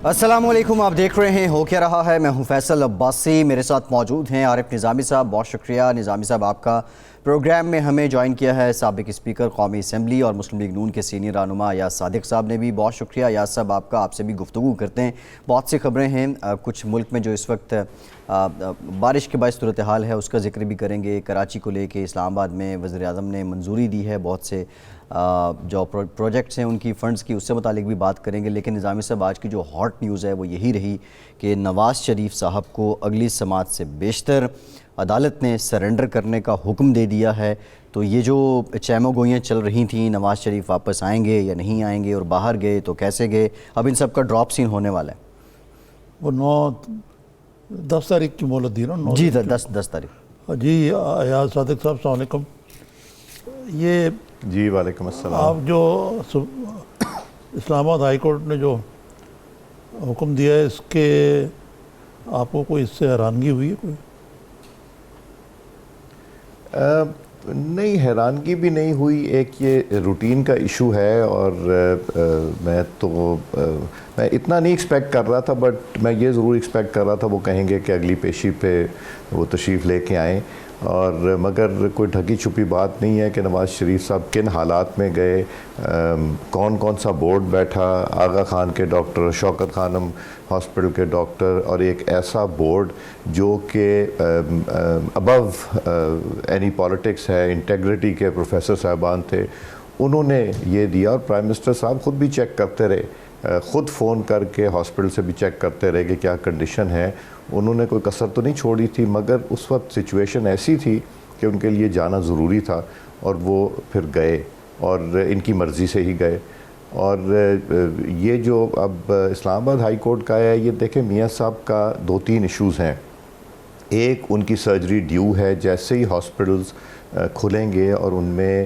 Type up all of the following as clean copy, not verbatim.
السلام علیکم، آپ دیکھ رہے ہیں ہو کیا رہا ہے۔ میں ہوں فیصل عباسی، میرے ساتھ موجود ہیں عارف نظامی صاحب۔ بہت شکریہ نظامی صاحب، آپ کا پروگرام میں ہمیں جوائن کیا ہے سابق اسپیکر قومی اسمبلی اور مسلم لیگ نون کے سینئر رہنما ایاز صادق صاحب نے بھی۔ بہت شکریہ ایاز صاحب آپ کا، آپ سے بھی گفتگو کرتے ہیں۔ بہت سی خبریں ہیں کچھ ملک میں جو اس وقت بارش کے باعث صورتحال ہے، اس کا ذکر بھی کریں گے۔ کراچی کو لے کے اسلام آباد میں وزیر اعظم نے منظوری دی ہے بہت سے جو پروجیکٹس ہیں ان کی فنڈز کی، اس سے متعلق بھی بات کریں گے۔ لیکن نظامی صاحب آج کی جو ہاٹ نیوز ہے وہ یہی رہی کہ نواز شریف صاحب کو اگلی سماعت سے بیشتر عدالت نے سرنڈر کرنے کا حکم دے دیا ہے۔ تو یہ جو چیمو گوئیاں چل رہی تھیں نواز شریف واپس آئیں گے یا نہیں آئیں گے، اور باہر گئے تو کیسے گئے، اب ان سب کا ڈراپ سین ہونے والا ہے۔ وہ 10 تاریخ کی مہلت دی نا؟ جی 10 تاریخ۔ جی ایاز صادق صاحب السلام علیکم۔ یہ جی وعلیکم السلام۔ آپ جو اسلام آباد ہائی کورٹ نے جو حکم دیا ہے، اس کے آپ کو کوئی اس سے حیرانگی ہوئی ہے کوئی؟ نہیں، حیرانگی بھی نہیں ہوئی۔ ایک یہ روٹین کا ایشو ہے، اور میں اتنا نہیں ایکسپیکٹ کر رہا تھا، بٹ میں یہ ضرور ایکسپیکٹ کر رہا تھا وہ کہیں گے کہ اگلی پیشی پہ وہ تشریف لے کے آئیں، اور مگر کوئی ڈھکی چھپی بات نہیں ہے کہ نواز شریف صاحب کن حالات میں گئے، کون کون سا بورڈ بیٹھا، آغا خان کے ڈاکٹر، شوکت خانم ہاسپٹل کے ڈاکٹر، اور ایک ایسا بورڈ جو کہ ابو اینی پالیٹکس ہے، انٹیگریٹی کے پروفیسر صاحبان تھے، انہوں نے یہ دیا۔ اور پرائم منسٹر صاحب خود بھی چیک کرتے رہے، خود فون کر کے ہاسپٹل سے بھی چیک کرتے رہے کہ کیا کنڈیشن ہے۔ انہوں نے کوئی کسر تو نہیں چھوڑی تھی، مگر اس وقت سچویشن ایسی تھی کہ ان کے لیے جانا ضروری تھا، اور وہ پھر گئے، اور ان کی مرضی سے ہی گئے۔ اور یہ جو اب اسلام آباد ہائی کورٹ کا ہے، یہ دیکھیں میاں صاحب کا 2-3 ایشوز ہیں۔ ایک، ان کی سرجری ڈیو ہے، جیسے ہی ہاسپٹلز کھلیں گے اور ان میں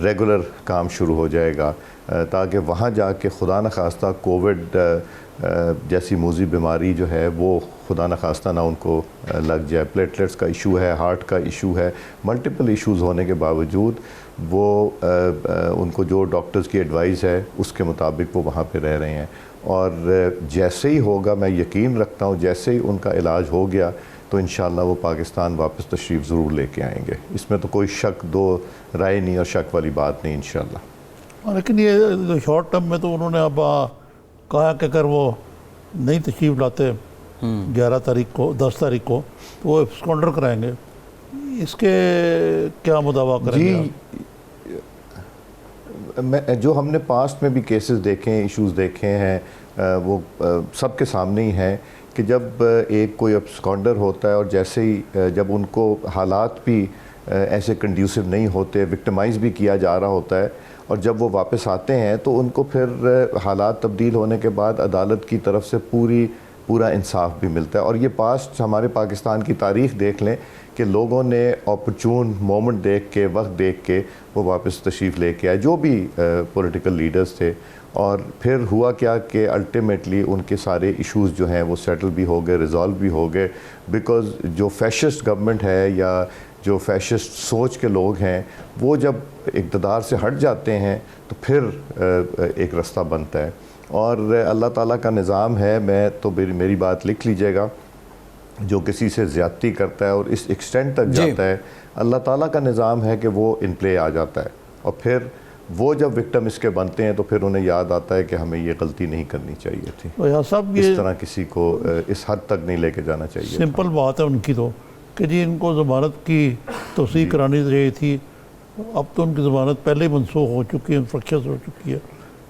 ریگولر کام شروع ہو جائے گا، تاکہ وہاں جا کے خدا نخواستہ کووڈ جیسی موذی بیماری جو ہے وہ خدا نخواستہ نہ ان کو لگ جائے۔ پلیٹلیٹس کا ایشو ہے، ہارٹ کا ایشو ہے، ملٹیپل ایشوز ہونے کے باوجود وہ ان کو جو ڈاکٹرز کی ایڈوائز ہے اس کے مطابق وہ وہاں پہ رہ رہے ہیں۔ اور جیسے ہی ہوگا، میں یقین رکھتا ہوں جیسے ہی ان کا علاج ہو گیا تو انشاءاللہ وہ پاکستان واپس تشریف ضرور لے کے آئیں گے۔ اس میں تو کوئی شک دو رائے نہیں اور شک والی بات نہیں انشاءاللہ۔ لیکن یہ شارٹ ٹرم میں تو انہوں نے اب کہا کہ اگر وہ نہیں تشریف لاتے 11 تاریخ کو 10 تاریخ کو تو وہ اسکانڈر کرائیں گے۔ اس کے کیا مداوع کریں گے آپ؟ جو ہم نے پاسٹ میں بھی کیسز دیکھے ہیں، ایشوز دیکھے ہیں، وہ سب کے سامنے ہی ہیں کہ جب ایک کوئی ابسکانڈر ہوتا ہے، اور جیسے ہی جب ان کو حالات بھی ایسے کنڈیوسو نہیں ہوتے، وکٹمائز بھی کیا جا رہا ہوتا ہے، اور جب وہ واپس آتے ہیں تو ان کو پھر حالات تبدیل ہونے کے بعد عدالت کی طرف سے پورا انصاف بھی ملتا ہے۔ اور یہ پاسٹ ہمارے پاکستان کی تاریخ دیکھ لیں کہ لوگوں نے اپرچون مومنٹ دیکھ کے، وقت دیکھ کے وہ واپس تشریف لے کے آئے، جو بھی پولیٹیکل لیڈرز تھے۔ اور پھر ہوا کیا کہ الٹیمیٹلی ان کے سارے ایشوز جو ہیں وہ سیٹل بھی ہو گئے، ریزالو بھی ہو گئے، بیکاز جو فیشسٹ گورنمنٹ ہے یا جو فیشسٹ سوچ کے لوگ ہیں وہ جب اقتدار سے ہٹ جاتے ہیں تو پھر ایک رستہ بنتا ہے۔ اور اللہ تعالیٰ کا نظام ہے، میں تو میری بات لکھ لیجئے گا، جو کسی سے زیادتی کرتا ہے اور اس ایکسٹینٹ تک جاتا ہے، اللہ تعالیٰ کا نظام ہے کہ وہ ان پلے آ جاتا ہے، اور پھر وہ جب وکٹم اس کے بنتے ہیں تو پھر انہیں یاد آتا ہے کہ ہمیں یہ غلطی نہیں کرنی چاہیے تھی، اس طرح کسی کو اس حد تک نہیں لے کے جانا چاہیے۔ سمپل بات ہے ان کی تو کہ جی ان کو ضمانت کی توثیق کرانی چاہیے تھی، اب تو ان کی ضمانت پہلے ہی منسوخ ہو چکی ہے، انفرکشن ہو چکی ہے،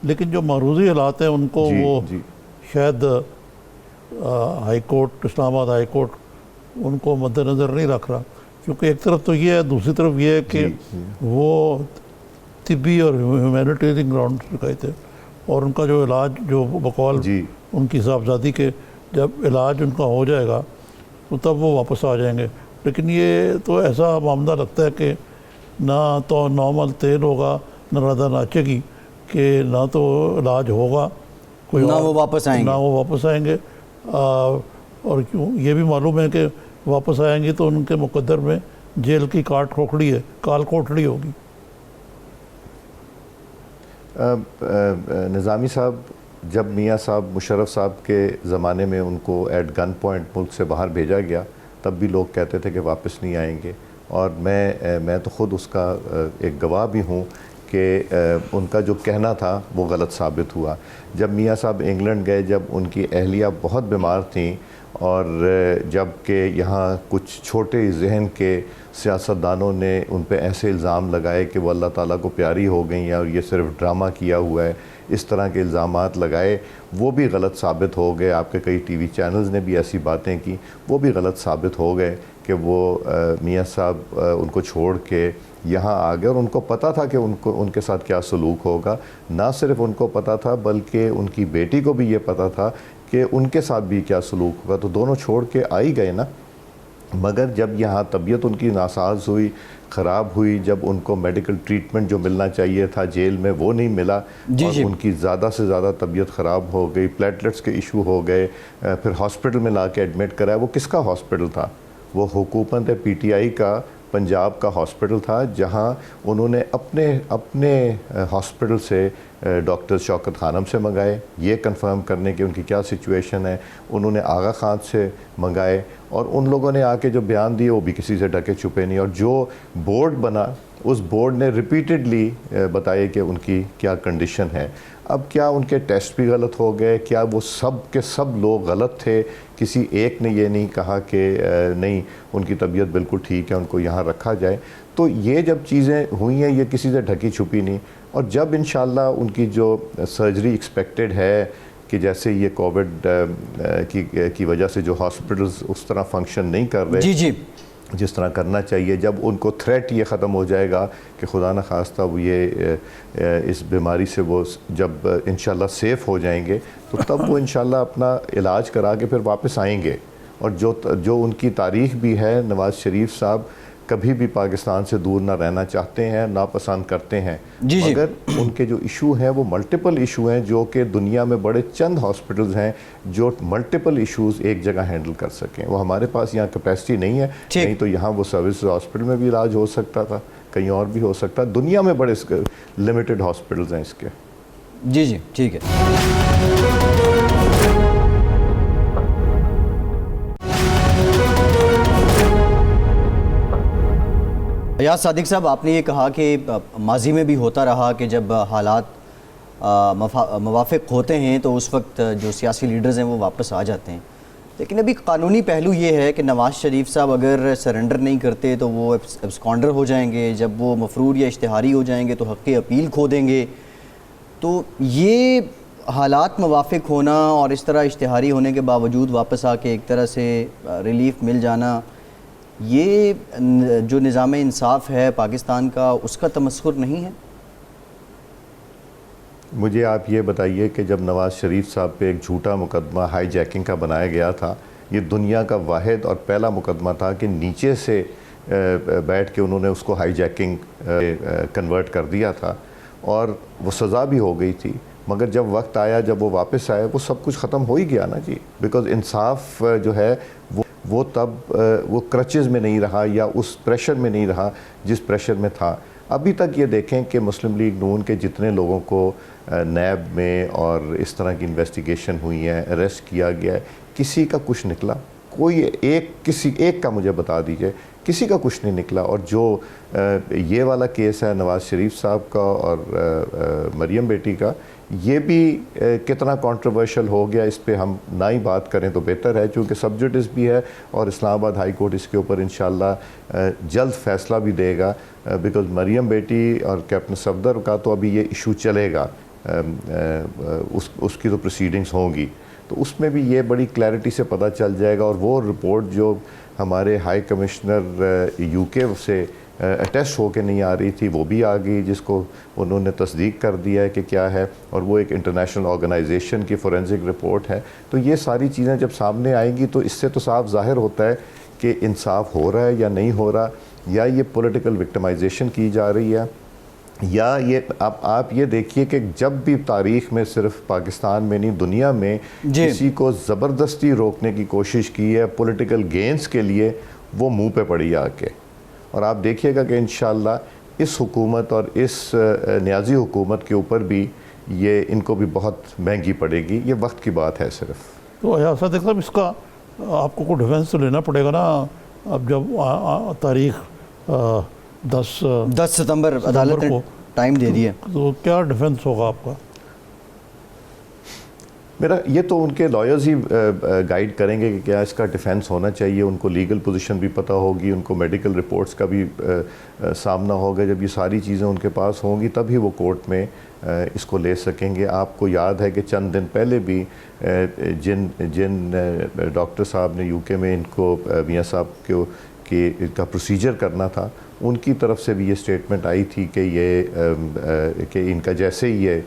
لیکن جو معروضی حالات ہیں ان کو وہ شاید ہائی کورٹ، اسلام آباد ہائی کورٹ ان کو مد نظر نہیں رکھ رہا، کیونکہ ایک طرف تو یہ ہے، دوسری طرف یہ ہے کہ وہ طبی اور ہیومینیٹیرین گراؤنڈ پہ گئے تھے، اور ان کا جو علاج جو بقول ان کی صاحبزادی کے جب علاج ان کا ہو جائے گا تو تب وہ واپس آ جائیں گے۔ لیکن یہ تو ایسا معاملہ لگتا ہے کہ نہ تو نارمل تیل ہوگا، نہ رادہ ناچے گی، کہ نہ تو علاج ہوگا کوئی، نہ وہ واپس آئیں گے، اور کیوں یہ بھی معلوم ہے کہ واپس آئیں گے تو ان کے مقدر میں جیل کی کال کوٹڑی ہوگی۔ نظامی صاحب، جب میاں صاحب مشرف صاحب کے زمانے میں ان کو ایٹ گن پوائنٹ ملک سے باہر بھیجا گیا تب بھی لوگ کہتے تھے کہ واپس نہیں آئیں گے، اور میں تو خود اس کا ایک گواہ بھی ہوں کہ ان کا جو کہنا تھا وہ غلط ثابت ہوا۔ جب میاں صاحب انگلینڈ گئے، جب ان کی اہلیہ بہت بیمار تھیں اور جب کہ یہاں کچھ چھوٹے ذہن کے سیاستدانوں نے ان پہ ایسے الزام لگائے کہ وہ اللہ تعالیٰ کو پیاری ہو گئی ہیں اور یہ صرف ڈرامہ کیا ہوا ہے، اس طرح کے الزامات لگائے، وہ بھی غلط ثابت ہو گئے۔ آپ کے کئی ٹی وی چینلز نے بھی ایسی باتیں کی، وہ بھی غلط ثابت ہو گئے کہ وہ میاں صاحب ان کو چھوڑ کے یہاں آ گئے، اور ان کو پتہ تھا کہ ان کے ساتھ کیا سلوک ہوگا۔ نہ صرف ان کو پتہ تھا بلکہ ان کی بیٹی کو بھی یہ پتہ تھا کہ ان کے ساتھ بھی کیا سلوک ہوگا، تو دونوں چھوڑ کے آ ہی گئے نا۔ مگر جب یہاں طبیعت ان کی ناساز ہوئی، خراب ہوئی، جب ان کو میڈیکل ٹریٹمنٹ جو ملنا چاہیے تھا جیل میں وہ نہیں ملا، اور ان کی زیادہ سے زیادہ طبیعت خراب ہو گئی، پلیٹلیٹس کے ایشو ہو گئے، پھر ہاسپٹل میں لا کے ایڈمٹ کرایا۔ وہ کس کا ہاسپٹل تھا؟ وہ حکومت پی ٹی آئی کا پنجاب کا ہاسپٹل تھا، جہاں انہوں نے اپنے ہاسپٹل سے ڈاکٹر شوکت خانم سے منگائے یہ کنفرم کرنے کہ ان کی کیا سچویشن ہے، انہوں نے آغا خان سے منگائے، اور ان لوگوں نے آ کے جو بیان دیے وہ بھی کسی سے ڈھکے چھپے نہیں، اور جو بورڈ بنا اس بورڈ نے ریپیٹڈلی بتائے کہ ان کی کیا کنڈیشن ہے۔ اب کیا ان کے ٹیسٹ بھی غلط ہو گئے؟ کیا وہ سب کے سب لوگ غلط تھے؟ کسی ایک نے یہ نہیں کہا کہ نہیں ان کی طبیعت بالکل ٹھیک ہے، ان کو یہاں رکھا جائے؟ تو یہ جب چیزیں ہوئی ہیں یہ کسی سے ڈھکی چھپی نہیں، اور جب انشاءاللہ ان کی جو سرجری ایکسپیکٹڈ ہے کہ جیسے یہ کووڈ کی وجہ سے جو ہاسپٹلز اس طرح فنکشن نہیں کر رہے جی جس طرح کرنا چاہیے، جب ان کو تھریٹ یہ ختم ہو جائے گا کہ خدا نہ خواستہ وہ یہ اس بیماری سے وہ جب انشاءاللہ سیف ہو جائیں گے تو تب وہ انشاءاللہ اپنا علاج کرا کے پھر واپس آئیں گے۔ اور جو ان کی تاریخ بھی ہے، نواز شریف صاحب کبھی بھی پاکستان سے دور نہ رہنا چاہتے ہیں، ناپسند کرتے ہیں، مگر ان کے جو ایشو ہیں وہ ملٹیپل ایشو ہیں، جو کہ دنیا میں بڑے چند ہاسپٹلز ہیں جو ملٹیپل ایشوز ایک جگہ ہینڈل کر سکیں۔ وہ ہمارے پاس یہاں کیپیسٹی نہیں ہے، نہیں تو یہاں وہ سروس ہاسپٹل میں بھی علاج ہو سکتا تھا، کہیں اور بھی ہو سکتا۔ دنیا میں بڑے لمیٹڈ ہاسپٹلز ہیں اس کے۔ جی ٹھیک ہے۔ ایاز صادق صاحب، آپ نے یہ کہا کہ ماضی میں بھی ہوتا رہا کہ جب حالات موافق ہوتے ہیں تو اس وقت جو سیاسی لیڈرز ہیں وہ واپس آ جاتے ہیں، لیکن ابھی قانونی پہلو یہ ہے کہ نواز شریف صاحب اگر سرنڈر نہیں کرتے تو وہ ایبسکانڈر ہو جائیں گے، جب وہ مفرور یا اشتہاری ہو جائیں گے تو حق اپیل کھو دیں گے۔ تو یہ حالات موافق ہونا اور اس طرح اشتہاری ہونے کے باوجود واپس آ کے ایک طرح سے ریلیف مل جانا، یہ جو نظام انصاف ہے پاکستان کا اس کا تمسخر نہیں ہے؟ مجھے آپ یہ بتائیے کہ جب نواز شریف صاحب پہ ایک جھوٹا مقدمہ ہائی جیکنگ کا بنایا گیا تھا، یہ دنیا کا واحد اور پہلا مقدمہ تھا کہ نیچے سے بیٹھ کے انہوں نے اس کو ہائی جیکنگ کنورٹ کر دیا تھا، اور وہ سزا بھی ہو گئی تھی، مگر جب وقت آیا، جب وہ واپس آئے، وہ سب کچھ ختم ہو ہی گیا نا جی، بیکاز انصاف جو ہے وہ تب وہ کرچز میں نہیں رہا یا اس پریشر میں نہیں رہا جس پریشر میں تھا۔ ابھی تک یہ دیکھیں کہ مسلم لیگ نون کے جتنے لوگوں کو نیب میں اور اس طرح کی انویسٹیگیشن ہوئی ہیں، اریسٹ کیا گیا ہے، کسی کا کچھ نکلا؟ کوئی کسی ایک کا مجھے بتا دیجئے، کسی کا کچھ نہیں نکلا۔ اور جو یہ والا کیس ہے نواز شریف صاحب کا اور مریم بیٹی کا، یہ بھی کتنا کنٹروورشل ہو گیا، اس پہ ہم نہ ہی بات کریں تو بہتر ہے، چونکہ سب جوڈس بھی ہے اور اسلام آباد ہائی کورٹ اس کے اوپر انشاءاللہ جلد فیصلہ بھی دے گا، بیکاز مریم بیٹی اور کیپٹن صفدر کا تو ابھی یہ ایشو چلے گا، اس کی تو پروسیڈنگز ہوں گی، تو اس میں بھی یہ بڑی کلیئرٹی سے پتہ چل جائے گا۔ اور وہ رپورٹ جو ہمارے ہائی کمشنر یو کے سے اٹیسٹ ہو کے نہیں آ رہی تھی، وہ بھی آ گئی، جس کو انہوں نے تصدیق کر دیا ہے کہ کیا ہے، اور وہ ایک انٹرنیشنل آرگنائزیشن کی فورینزک رپورٹ ہے۔ تو یہ ساری چیزیں جب سامنے آئیں گی تو اس سے تو صاف ظاہر ہوتا ہے کہ انصاف ہو رہا ہے یا نہیں ہو رہا، یا یہ پولیٹیکل وکٹمائزیشن کی جا رہی ہے، یا یہ آپ یہ دیکھیے کہ جب بھی تاریخ میں صرف پاکستان میں نہیں دنیا میں کسی کو زبردستی روکنے کی کوشش کی ہے پولیٹیکل گینز کے لیے، وہ منہ پہ پڑی آ کے۔ اور آپ دیکھیے گا کہ انشاءاللہ اس حکومت اور اس نیازی حکومت کے اوپر بھی یہ ان کو بھی بہت مہنگی پڑے گی. یہ وقت کی بات ہے صرف. تو ایاز صادق صاحب اس کا آپ کو ڈیفینس تو لینا پڑے گا نا. اب جب تاریخ 10 ستمبر عدالت نے ٹائم دے دیا, تو کیا ڈیفینس ہوگا آپ کا؟ میرا یہ تو ان کے لائرز ہی گائیڈ کریں گے کہ کیا اس کا ڈیفینس ہونا چاہیے. ان کو لیگل پوزیشن بھی پتہ ہوگی, ان کو میڈیکل رپورٹس کا بھی سامنا ہوگا. جب یہ ساری چیزیں ان کے پاس ہوں گی تب ہی وہ کورٹ میں اس کو لے سکیں گے. آپ کو یاد ہے کہ چند دن پہلے بھی جن ڈاکٹر صاحب نے یو کے میں ان کو میاں صاحب کہ کا پروسیجر کرنا تھا, ان کی طرف سے بھی یہ اسٹیٹمنٹ آئی تھی کہ کہ ان کا جیسے ہی یہ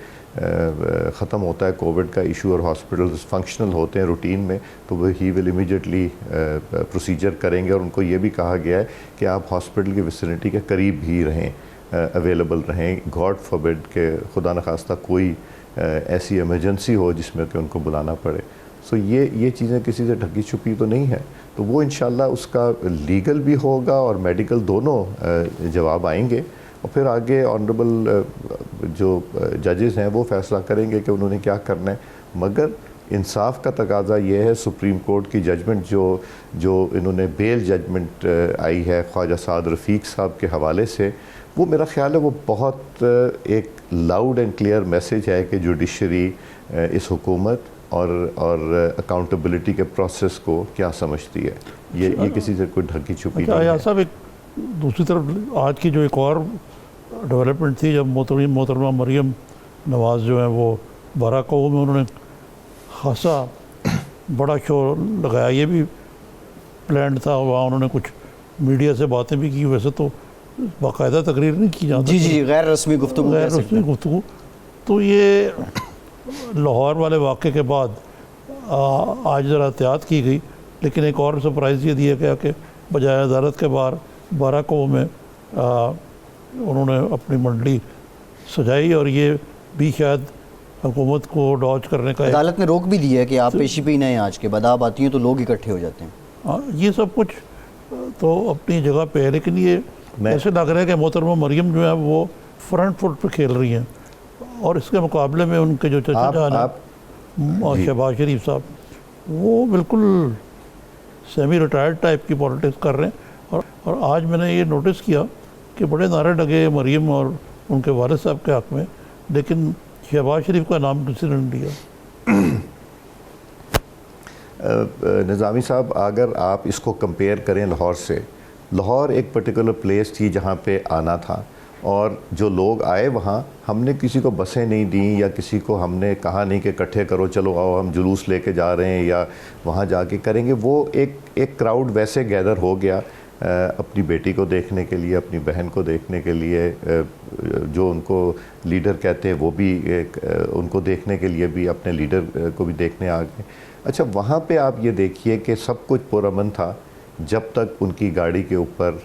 ختم ہوتا ہے کووڈ کا ایشو اور ہاسپٹلز فنکشنل ہوتے ہیں روٹین میں, تو وہ ہی ول امیڈیٹلی پروسیجر کریں گے. اور ان کو یہ بھی کہا گیا ہے کہ آپ ہاسپٹل کی ویسینٹی کے قریب ہی رہیں, اویلیبل رہیں. گاڈ فاربڈ کہ خدا نخواستہ کوئی ایسی ایمرجنسی ہو جس میں کہ ان کو بلانا پڑے. سو یہ چیزیں کسی سے ڈھکی چھپی تو نہیں ہے. تو وہ انشاءاللہ اس کا لیگل بھی ہوگا اور میڈیکل دونوں جواب آئیں گے, اور پھر آگے آنریبل جو ججز ہیں وہ فیصلہ کریں گے کہ انہوں نے کیا کرنا ہے. مگر انصاف کا تقاضا یہ ہے, سپریم کورٹ کی ججمنٹ جو انہوں نے بیل ججمنٹ آئی ہے خواجہ سعد رفیق صاحب کے حوالے سے, وہ میرا خیال ہے وہ بہت ایک لاؤڈ اینڈ کلیئر میسیج ہے کہ جوڈیشری اس حکومت اور اکاؤنٹیبلٹی کے پروسیس کو کیا سمجھتی ہے. یہ کسی سے کوئی ڈھکی چھپی نہیں ہے. صاحب ایک دوسری طرف آج کی جو ایک اور ڈیولپمنٹ تھی, جب محترمہ مریم نواز جو ہیں وہ باراکو میں انہوں نے خاصا بڑا شو لگایا. یہ بھی پلانڈ تھا, وہاں انہوں نے کچھ میڈیا سے باتیں بھی کی. ویسے تو باقاعدہ تقریر نہیں کی جاتی, جی غیر رسمی گفتگو, غیر رسمی گفتگو. تو یہ لاہور والے واقعے کے بعد آج ذرا احتیاط کی گئی, لیکن ایک اور سرپرائز یہ دیا گیا کہ بجائے عدالت کے باہر باراکو میں انہوں نے اپنی منڈلی سجائی, اور یہ بھی شاید حکومت کو ڈاج کرنے کا عدالت نے روک بھی دیا ہے کہ آپ پیشی پہ ہی نہیں آج کے بعد آپ آتی ہیں تو لوگ اکٹھے ہو جاتے ہیں. ہاں, یہ سب کچھ تو اپنی جگہ پہ ہے, لیکن یہ ایسے لگ رہا ہے کہ محترمہ مریم جو ہے وہ فرنٹ فٹ پہ کھیل رہی ہیں, اور اس کے مقابلے میں ان کے جو چچا جان ہیں شہباز شریف صاحب, وہ بالکل سیمی ریٹائرڈ ٹائپ کی پالیٹکس کر رہے ہیں. اور آج میں نے یہ نوٹس کیا کہ بڑے نعرے لگے مریم اور ان کے والد صاحب کے حق میں, لیکن شہباز شریف کا نام کسی نے نہیں لیا. نظامی صاحب, اگر آپ اس کو کمپیئر کریں لاہور سے, لاہور ایک پرٹیکولر پلیس تھی جہاں پہ آنا تھا, اور جو لوگ آئے وہاں ہم نے کسی کو بسیں نہیں دیں یا کسی کو ہم نے کہا نہیں کہ اکٹھے کرو چلو آؤ ہم جلوس لے کے جا رہے ہیں یا وہاں جا کے کریں گے. وہ ایک کراؤڈ ویسے گیدر ہو گیا اپنی بیٹی کو دیکھنے کے لیے, اپنی بہن کو دیکھنے کے لیے, جو ان کو لیڈر کہتے ہیں وہ بھی ان کو دیکھنے کے لیے بھی اپنے لیڈر کو بھی دیکھنے آ گئے. اچھا, وہاں پہ آپ یہ دیکھیے کہ سب کچھ پرامن تھا جب تک ان کی گاڑی کے اوپر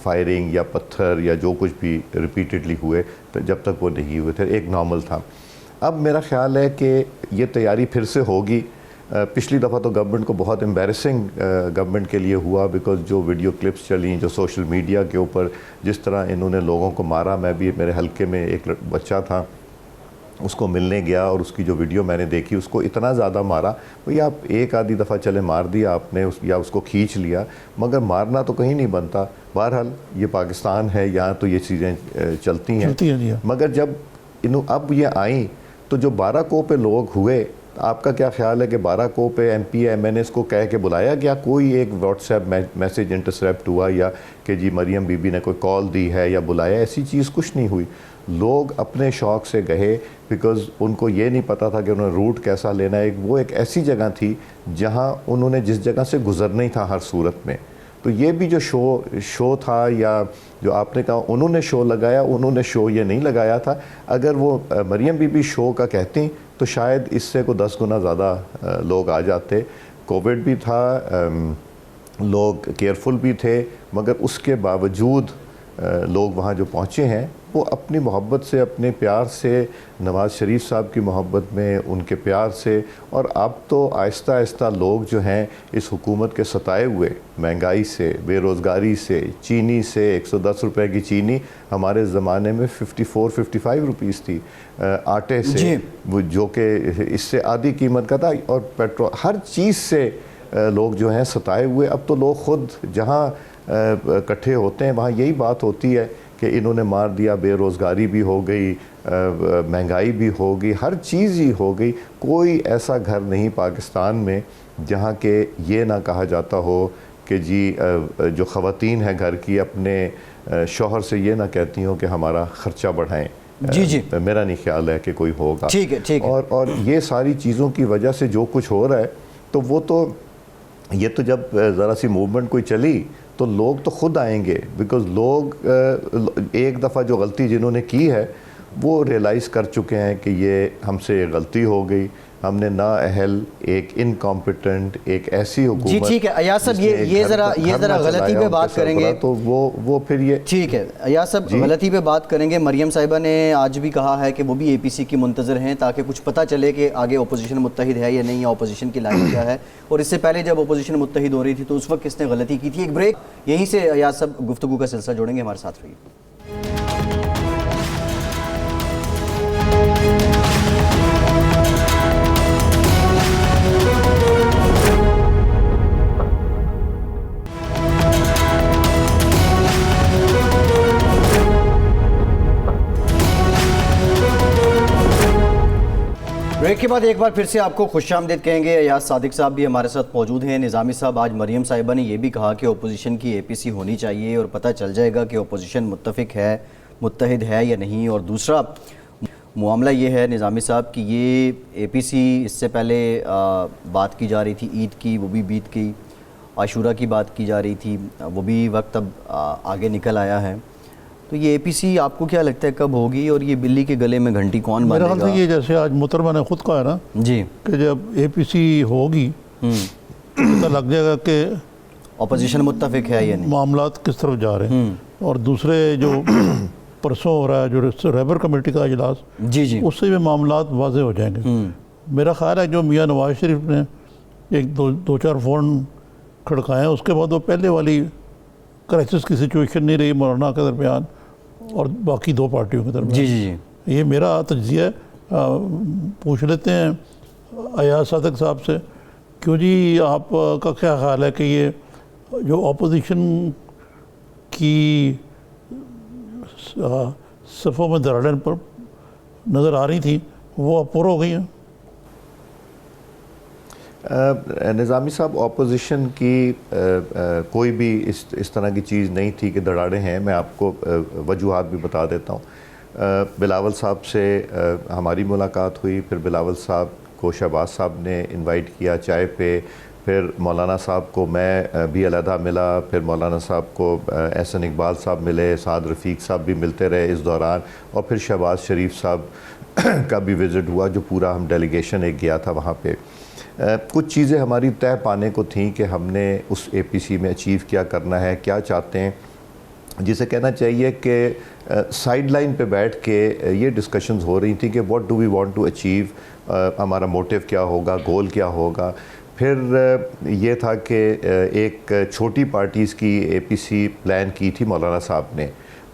فائرنگ یا پتھر یا جو کچھ بھی ریپیٹڈلی ہوئے, تو جب تک وہ نہیں ہوئے تھے ایک نارمل تھا. اب میرا خیال ہے کہ یہ تیاری پھر سے ہوگی. پچھلی دفعہ تو گورنمنٹ کو بہت امبیرسنگ گورنمنٹ کے لیے ہوا, بیکاز جو ویڈیو کلپس چلیں, جو سوشل میڈیا کے اوپر جس طرح انہوں نے لوگوں کو مارا. میں بھی, میرے حلقے میں ایک بچہ تھا, اس کو ملنے گیا اور اس کی جو ویڈیو میں نے دیکھی, اس کو اتنا زیادہ مارا. بھئی آپ ایک آدھی دفعہ چلے مار دیا آپ نے یا اس کو کھینچ لیا, مگر مارنا تو کہیں نہیں بنتا. بہرحال یہ پاکستان ہے, یہاں تو یہ چیزیں چلتی ہیں. مگر جب اب یہ آئیں تو جو باراکو پہ لوگ ہوئے, آپ کا کیا خیال ہے کہ باراکو پہ M P M N S کو کہہ کے بلایا گیا, کوئی ایک واٹس ایپ میسیج انٹرسیپٹ ہوا یا کہ جی مریم بی بی نے کوئی کال دی ہے یا بلایا؟ ایسی چیز کچھ نہیں ہوئی. لوگ اپنے شوق سے گئے, بیکاز ان کو یہ نہیں پتا تھا کہ انہوں نے روٹ کیسا لینا ہے. وہ ایک ایسی جگہ تھی جہاں انہوں نے جس جگہ سے گزرنا ہی تھا ہر صورت میں. تو یہ بھی جو شو تھا, یا جو آپ نے کہا انہوں نے شو لگایا, انہوں نے شو یہ نہیں لگایا تھا. اگر وہ مریم بی بی شو کا کہتی تو شاید اس سے کو 10 گنا زیادہ لوگ آ جاتے. کووڈ بھی تھا, لوگ کیئرفل بھی تھے, مگر اس کے باوجود لوگ وہاں جو پہنچے ہیں وہ اپنی محبت سے، اپنے پیار سے، نواز شریف صاحب کی محبت میں، ان کے پیار سے، اور اب تو آہستہ آہستہ لوگ جو ہیں اس حکومت کے ستائے ہوئے، مہنگائی سے، بے روزگاری سے، چینی سے، 110 روپے کی چینی ہمارے زمانے میں 54-55 روپیز تھی، آٹے سے جو کہ اس سے آدھی قیمت کا تھا، اور پیٹرول، ہر چیز سے لوگ جو ہیں ستائے ہوئے. اب تو لوگ خود جہاں اکٹھے ہوتے ہیں وہاں یہی بات ہوتی ہے کہ انہوں نے مار دیا، بے روزگاری بھی ہو گئی، مہنگائی بھی ہو گئی، ہر چیز ہی ہو گئی. کوئی ایسا گھر نہیں پاکستان میں جہاں کہ یہ نہ کہا جاتا ہو کہ جی جو خواتین ہیں گھر کی اپنے شوہر سے یہ نہ کہتی ہوں کہ ہمارا خرچہ بڑھائیں. جی میرا نہیں خیال ہے کہ کوئی ہوگا. ٹھیک ہے. اور یہ ساری چیزوں کی وجہ سے جو کچھ ہو رہا ہے تو وہ تو یہ تو جب ذرا سی موومنٹ کوئی چلی تو لوگ تو خود آئیں گے، بیکاز لوگ ایک دفعہ جو غلطی جنہوں نے کی ہے وہ ریئلائز کر چکے ہیں کہ یہ ہم سے غلطی ہو گئی، ہم نے نااہل، ایک انکمپیٹنٹ، ایک ایسی حکومت. جی ٹھیک ہے ایاز صاحب، یہ ذرا غلطی پہ بات کریں گے تو وہ پھر یہ ٹھیک ہے. ایاز صاحب غلطی پہ بات کریں گے. مریم صاحبہ نے آج بھی کہا ہے کہ وہ بھی اے پی سی کی منتظر ہیں تاکہ کچھ پتہ چلے کہ آگے اپوزیشن متحد ہے یا نہیں، یا اپوزیشن کی لائن کیا ہے. اور اس سے پہلے جب اپوزیشن متحد ہو رہی تھی تو اس وقت کس نے غلطی کی تھی. ایک بریک، یہیں سے ایاز صاحب گفتگو کا سلسلہ جوڑیں گے، ہمارے ساتھ رہیے. بریک کے بعد ایک بار پھر سے آپ کو خوش آمدید کہیں گے. ایاز صادق صاحب بھی ہمارے ساتھ موجود ہیں. نظامی صاحب، آج مریم صاحبہ نے یہ بھی کہا کہ اپوزیشن کی اے پی سی ہونی چاہیے اور پتہ چل جائے گا کہ اپوزیشن متفق ہے، متحد ہے یا نہیں. اور دوسرا معاملہ یہ ہے نظامی صاحب کہ یہ اے پی سی اس سے پہلے بات کی جا رہی تھی عید کی، وہ بھی بیت گئی. عاشورہ کی بات کی جا رہی تھی، وہ بھی وقت اب آگے نکل آیا ہے. تو یہ اے پی سی آپ کو کیا لگتا ہے کب ہوگی، اور یہ بلی کے گلے میں گھنٹی کون باندھے گا؟ میرا خیال سے یہ جیسے آج محترمہ نے خود کہا ہے نا جی کہ جب اے پی سی ہوگی پتہ لگ جائے گا کہ اپوزیشن متفق ہے یا نہیں، معاملات کس طرف جا رہے ہیں. اور دوسرے جو پرسوں ہو رہا ہے جو ریبر کمیٹی کا اجلاس، جی اس سے بھی معاملات واضح ہو جائیں گے. میرا خیال ہے جو میاں نواز شریف نے ایک دو چار فون کھڑکائے ہیں اس کے بعد وہ پہلے والی کرائسس کی سچویشن نہیں رہی مولانا کے درمیان اور باقی دو پارٹیوں کے درمیان. جی یہ میرا تجزیہ ہے. پوچھ لیتے ہیں ایاز صادق صاحب سے، کیوں جی آپ کا کیا خیال ہے کہ یہ جو اپوزیشن کی صفوں میں دراڑیں پر نظر آ رہی تھیں وہ اب پر ہو گئی ہیں؟ نظامی صاحب، اپوزیشن کی کوئی بھی اس طرح کی چیز نہیں تھی کہ دراڑیں ہیں. میں آپ کو وجوہات بھی بتا دیتا ہوں. بلاول صاحب سے ہماری ملاقات ہوئی، پھر بلاول صاحب کو شہباز صاحب نے انوائٹ کیا چائے پہ، پھر مولانا صاحب کو میں بھی علیحدہ ملا، پھر مولانا صاحب کو احسن اقبال صاحب ملے، سعد رفیق صاحب بھی ملتے رہے اس دوران، اور پھر شہباز شریف صاحب کا بھی وزٹ ہوا جو پورا ہم ڈیلیگیشن ایک گیا تھا وہاں پہ. کچھ چیزیں ہماری طے پانے کو تھیں کہ ہم نے اس اے پی سی میں اچیو کیا کرنا ہے، کیا چاہتے ہیں. جسے کہنا چاہیے کہ سائیڈ لائن پہ بیٹھ کے یہ ڈسکشنز ہو رہی تھیں کہ what do we want to achieve, ہمارا موٹیو کیا ہوگا، گول کیا ہوگا. پھر یہ تھا کہ ایک چھوٹی پارٹیز کی اے پی سی پلان کی تھی مولانا صاحب نے،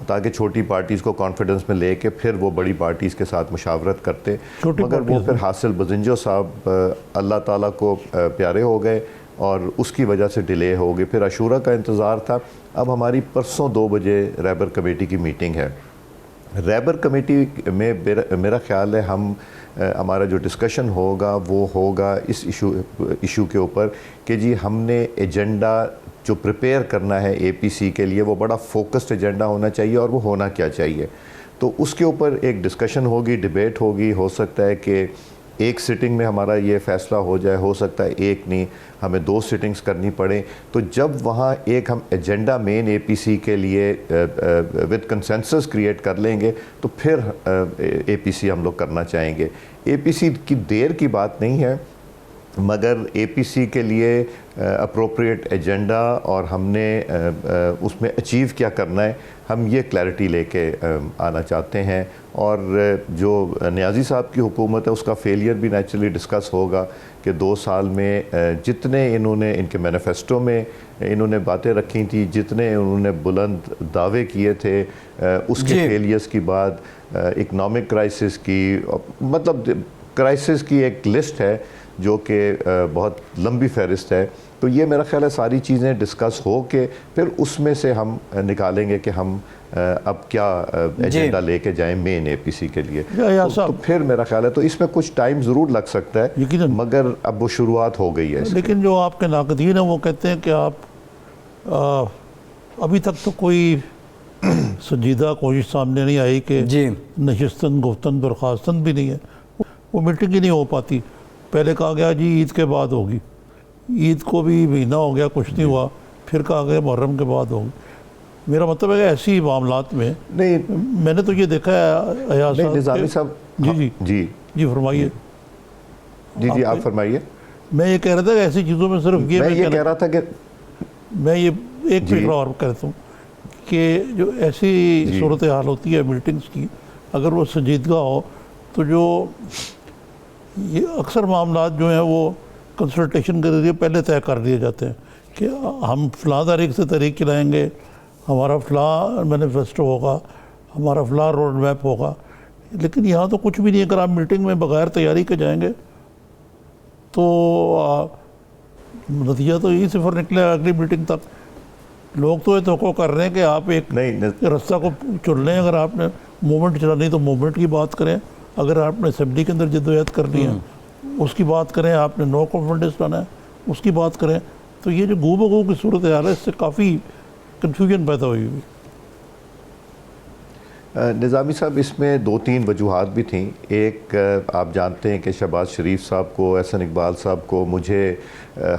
تاکہ چھوٹی پارٹیز کو کانفیڈنس میں لے کے پھر وہ بڑی پارٹیز کے ساتھ مشاورت کرتے. مگر وہ پھر حاصل بزنجو صاحب اللہ تعالیٰ کو پیارے ہو گئے اور اس کی وجہ سے ڈیلے ہو گئی. پھر عاشورہ کا انتظار تھا. اب ہماری پرسوں 2 بجے ریبر کمیٹی کی میٹنگ ہے. ریبر کمیٹی میں میرا خیال ہے ہمارا جو ڈسکشن ہوگا وہ ہوگا اس ایشو کے اوپر کہ جی ہم نے ایجنڈا جو پریپیئر کرنا ہے اے پی سی کے لیے وہ بڑا فوکسڈ ایجنڈا ہونا چاہیے اور وہ ہونا کیا چاہیے. تو اس کے اوپر ایک ڈسکشن ہوگی، ڈیبیٹ ہوگی. ہو سکتا ہے کہ ایک سٹنگ میں ہمارا یہ فیصلہ ہو جائے، ہو سکتا ہے ایک نہیں، ہمیں 2 سٹنگز کرنی پڑیں. تو جب وہاں ایک ہم ایجنڈا مین اے پی سی کے لیے ود کنسنسس کریٹ کر لیں گے تو پھر اے پی سی ہم لوگ کرنا چاہیں گے. اے پی سی کی دیر کی بات نہیں ہے، مگر اے پی سی کے لیے اپروپریٹ ایجنڈا اور ہم نے اس میں اچیو کیا کرنا ہے، ہم یہ کلیئرٹی لے کے آنا چاہتے ہیں. اور جو نیازی صاحب کی حکومت ہے اس کا فیلئر بھی نیچرلی ڈسکس ہوگا کہ 2 سال میں جتنے انہوں نے ان کے مینیفیسٹو میں انہوں نے باتیں رکھی تھیں، جتنے انہوں نے بلند دعوے کیے تھے، اس کے فیلیئرز کی بعد اکنامک کرائسس کی، مطلب کرائسس کی ایک لسٹ ہے جو کہ بہت لمبی فہرست ہے. تو یہ میرا خیال ہے ساری چیزیں ڈسکس ہو کے پھر اس میں سے ہم نکالیں گے کہ ہم اب کیا ایجنڈا لے کے جائیں مین اے پی سی کے لیے. تو پھر میرا خیال ہے تو اس میں کچھ ٹائم ضرور لگ سکتا ہے، مگر اب وہ شروعات ہو گئی ہے. لیکن جو آپ کے ناقدین ہیں وہ کہتے ہیں کہ آپ ابھی تک تو کوئی سنجیدہ کوشش سامنے نہیں آئی کہ نشستن گفتن برخاستن بھی نہیں ہے، وہ میٹنگ ہی نہیں ہو پاتی. پہلے کہا گیا جی عید کے بعد ہوگی، عید کو بھی مہینہ ہو گیا کچھ نہیں ہوا، پھر کہا گیا محرم کے بعد ہوگی. میرا مطلب ہے کہ ایسی معاملات میں نہیں، میں نے تو یہ دیکھا ہے ایاز نظامی صاحب جی فرمائیے. جی آپ فرمائیے. میں یہ کہہ رہا تھا کہ ایسی چیزوں میں صرف یہ کہہ رہا تھا کہ میں یہ ایک فکر اور کہتا ہوں کہ جو ایسی صورتحال ہوتی ہے میٹنگز کی، اگر وہ سنجیدگی ہو تو جو یہ اکثر معاملات جو ہیں وہ کنسلٹیشن کے ذریعے پہلے طے کر دیے جاتے ہیں کہ ہم فلاں تاریخ سے تحریک چلائیں گے، ہمارا فلاں مینیفیسٹو ہوگا، ہمارا فلاں روڈ میپ ہوگا. لیکن یہاں تو کچھ بھی نہیں. اگر آپ میٹنگ میں بغیر تیاری کے جائیں گے تو نتیجہ تو یہی صفر نکلے گا اگلی میٹنگ تک. لوگ تو یہ توقع کر رہے ہیں کہ آپ ایک رستہ کو چن لیں. اگر آپ نے موومنٹ چلانی تو موومنٹ کی بات کریں، اگر آپ نے اسمبلی کے اندر جدوجہد کرنی ہے اس کی بات کریں، آپ نے نو کانفیڈنس لانا ہے اس کی بات کریں. تو یہ جو گو بگو کی صورتحال ہے اس سے کافی کنفیوژن پیدا ہوئی ہوئی. نظامی صاحب اس میں 2-3 وجوہات بھی تھیں. ایک آپ جانتے ہیں کہ شہباز شریف صاحب کو، احسن اقبال صاحب کو، مجھے،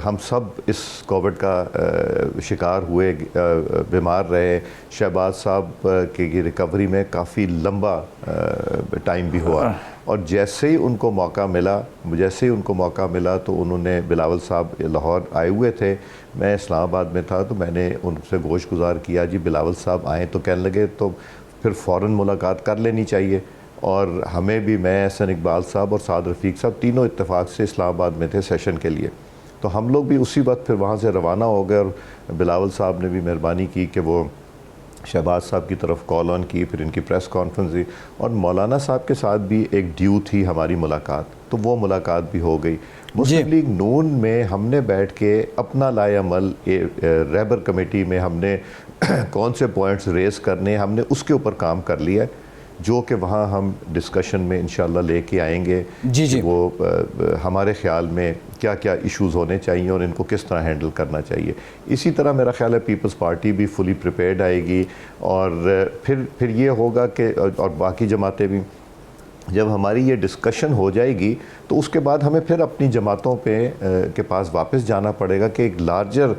ہم سب اس کووڈ کا شکار ہوئے، بیمار رہے. شہباز صاحب کی ریکوری میں کافی لمبا ٹائم بھی ہوا، اور جیسے ہی ان کو موقع ملا تو انہوں نے، بلاول صاحب لاہور آئے ہوئے تھے، میں اسلام آباد میں تھا، تو میں نے ان سے گوش گزار کیا جی بلاول صاحب آئیں، تو کہنے لگے تو پھر فوراً ملاقات کر لینی چاہیے. اور ہمیں بھی، میں، احسن اقبال صاحب اور سعد رفیق صاحب تینوں اتفاق سے اسلام آباد میں تھے سیشن کے لیے. تو ہم لوگ بھی اسی وقت پھر وہاں سے روانہ ہو گئے، اور بلاول صاحب نے بھی مہربانی کی کہ وہ شہباز صاحب کی طرف کال آن کی، پھر ان کی پریس کانفرنس ہوئی، اور مولانا صاحب کے ساتھ بھی ایک ڈیو تھی ہماری ملاقات، تو وہ ملاقات بھی ہو گئی. مسلم لیگ نون میں ہم نے بیٹھ کے اپنا لائے عمل رہبر کمیٹی میں ہم نے کون سے پوائنٹس ریز کرنے، ہم نے اس کے اوپر کام کر لیا ہے، جو کہ وہاں ہم ڈسکشن میں انشاءاللہ لے کے آئیں گے. وہ ہمارے خیال میں کیا کیا ایشوز ہونے چاہیے اور ان کو کس طرح ہینڈل کرنا چاہیے. اسی طرح میرا خیال ہے پیپلز پارٹی بھی فلی پریپیئرڈ آئے گی، اور پھر یہ ہوگا کہ، اور باقی جماعتیں بھی، جب ہماری یہ ڈسکشن ہو جائے گی تو اس کے بعد ہمیں پھر اپنی جماعتوں کے پاس واپس جانا پڑے گا کہ ایک لارجر